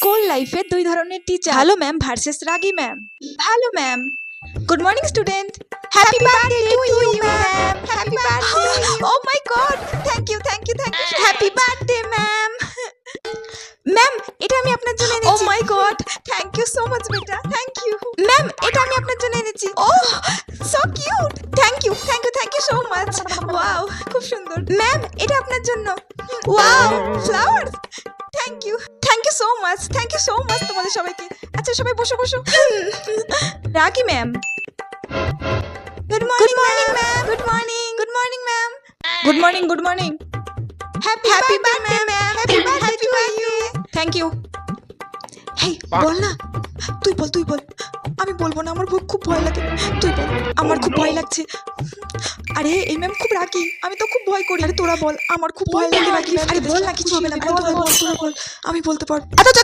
School লাইফে দুই ধরনের টিচার, ভালো ম্যাম ভার্সেস রাগী ম্যাম। ভালো ma'am, good morning student, happy birthday to you ma'am, happy birthday. Oh my God, thank you thank you thank you, happy birthday ma'am. Ma'am, এটা আমি আপনার জন্য এনেছি। Oh my God, thank you so much বেটা, thank you. Ma'am, এটা আমি আপনার জন্য এনেছি। Oh, so cute, thank you thank you thank you so much. Wow, খুব সুন্দর। ম্যাম, এটা আপনার জন্য। Wow, flowers, thank you so much, thank you so much তোমাদের সবাইকে। আচ্ছা সবাই বসো বসো। রাগী ma'am, good morning ma'am, good morning ma'am, good morning. Happy birthday ma'am, happy birthday to you. Thank you. Hey, বল না, তুই বল। আমি বলবো না, আমার খুব ভয় লাগে। তুই বল, আমার খুব ভয় লাগছে। আরে এই ম্যাম খুব রাগী, আমি তো খুব ভয় করি। আরে তোরা বল, আমার খুব ভয় লাগে রাগী ম্যাম। আরে বল না, কিছু হবে না, তোরা বল, আমি বলতে পারবো।